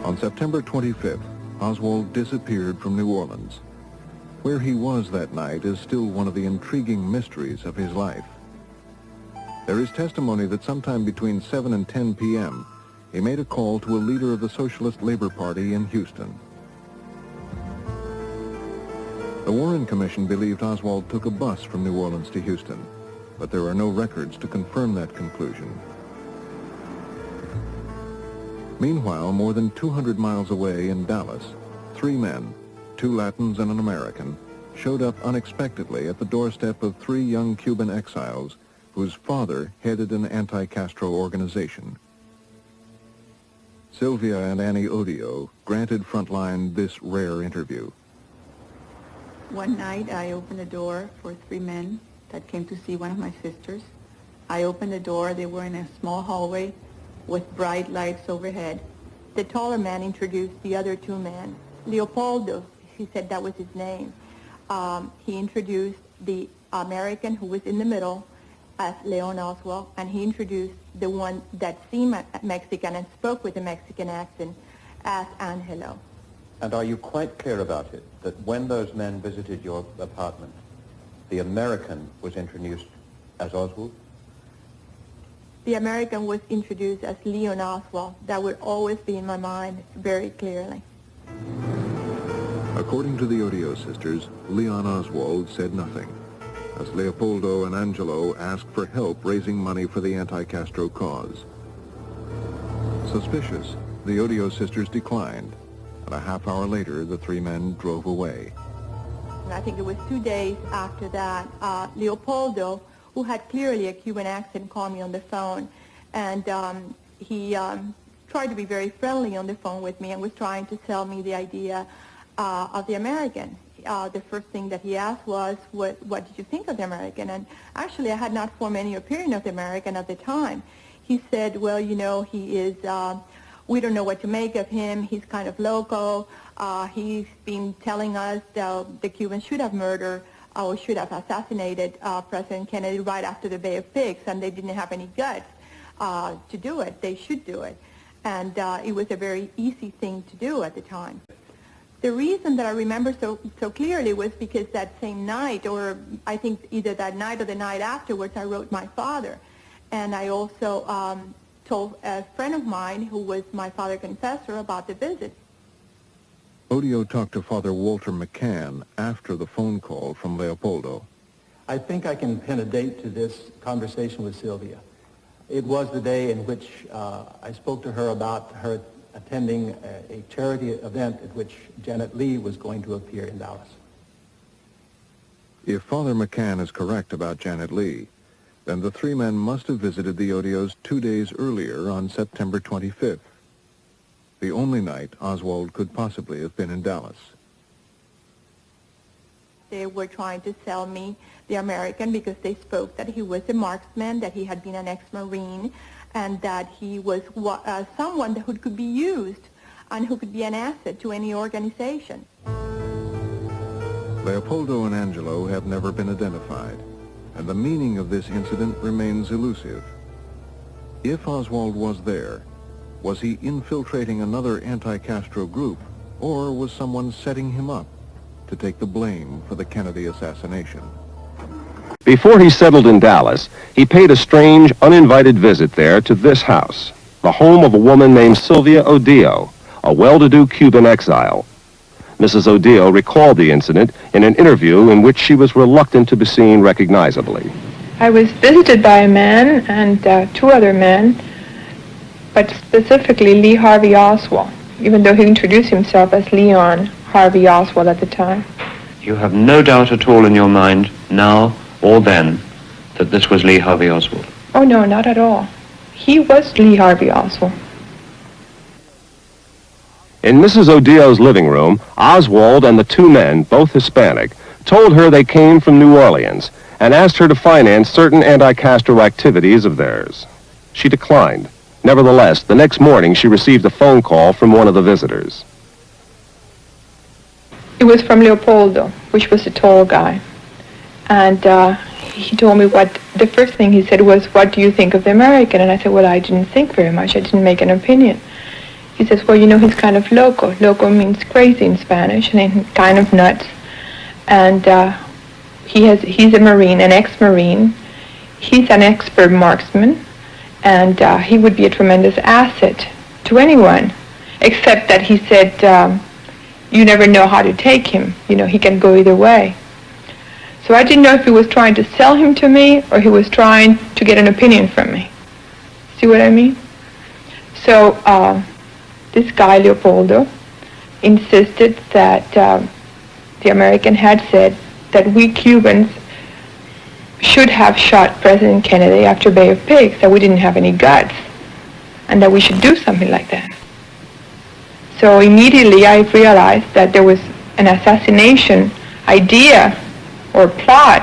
On September 25th, Oswald disappeared from New Orleans. Where he was that night is still one of the intriguing mysteries of his life. There is testimony that sometime between 7 and 10 p.m., he made a call to a leader of the Socialist Labor Party in Houston. The Warren Commission believed Oswald took a bus from New Orleans to Houston, but there are no records to confirm that conclusion. Meanwhile, more than 200 miles away in Dallas, 3 men, 2 Latins and an American, showed up unexpectedly at the doorstep of 3 young Cuban exiles whose father headed an anti-Castro organization. Sylvia and Annie Odio granted Frontline this rare interview. One night I opened the door for 3 men that came to see one of my sisters. I opened the door. They were in a small hallway with bright lights overhead. The taller man introduced the other 2 men. Leopoldo, he said that was his name. He introduced the American who was in the middle as Leon Oswald, and he introduced the one that seemed Mexican and spoke with a Mexican accent as Angelo. And are you quite clear about it, that when those men visited your apartment, the American was introduced as Oswald? The American was introduced as Leon Oswald. That would always be in my mind very clearly. According to the Odio sisters, Leon Oswald said nothing, as Leopoldo and Angelo asked for help raising money for the anti-Castro cause. Suspicious, the Odio sisters declined, and a half hour later, the 3 men drove away. And I think it was 2 days after that, Leopoldo, who had clearly a Cuban accent, called me on the phone, and he tried to be very friendly on the phone with me and was trying to sell me the idea of the American. The first thing that he asked was, what did you think of the American? And actually, I had not formed any opinion of the American at the time. He said, well, you know, he is, we don't know what to make of him. He's kind of loco. He's been telling us that the Cubans should have murdered or should have assassinated President Kennedy right after the Bay of Pigs, and they didn't have any guts to do it. They should do it. And it was a very easy thing to do at the time. The reason that I remember so clearly was because that same night, or I think either that night or the night afterwards, I wrote my father. And I also told a friend of mine who was my father confessor about the visit. Odio talked to Father Walter McCann after the phone call from Leopoldo. I think I can pin a date to this conversation with Sylvia. It was the day in which I spoke to her about her attending a charity event at which Janet Leigh was going to appear in Dallas. If Father McCann is correct about Janet Leigh, then the 3 men must have visited the Odios 2 days earlier on September 25th, the only night Oswald could possibly have been in Dallas. They were trying to sell me the American because they spoke that he was a marksman, that he had been an ex-Marine, and that he was someone who could be used and who could be an asset to any organization. Leopoldo and Angelo have never been identified, and the meaning of this incident remains elusive. If Oswald was there, was he infiltrating another anti-Castro group, or was someone setting him up to take the blame for the Kennedy assassination? Before he settled in Dallas, he paid a strange, uninvited visit there to this house, the home of a woman named Sylvia Odio, a well-to-do Cuban exile. Mrs. Odio recalled the incident in an interview in which she was reluctant to be seen recognizably. I was visited by a man and 2 other men, but specifically Lee Harvey Oswald, even though he introduced himself as Leon Harvey Oswald at the time. You have no doubt at all in your mind, now or then, that this was Lee Harvey Oswald? Oh, no, not at all. He was Lee Harvey Oswald. In Mrs. Odio's living room, Oswald and the 2 men, both Hispanic, told her they came from New Orleans and asked her to finance certain anti-Castro activities of theirs. She declined. Nevertheless, the next morning she received a phone call from one of the visitors. It was from Leopoldo, which was the tall guy. And he told me the first thing he said was, what do you think of the American? And I said, well, I didn't think very much. I didn't make an opinion. He says, well, you know, he's kind of loco. Loco means crazy in Spanish, and kind of nuts. And he's a Marine, an ex-Marine. He's an expert marksman, and he would be a tremendous asset to anyone, except that he said, you never know how to take him. You know, he can go either way. So I didn't know if he was trying to sell him to me or he was trying to get an opinion from me. See what I mean? So this guy, Leopoldo, insisted that the American had said that we Cubans should have shot President Kennedy after Bay of Pigs, that we didn't have any guts, and that we should do something like that. So immediately I realized that there was an assassination idea or plot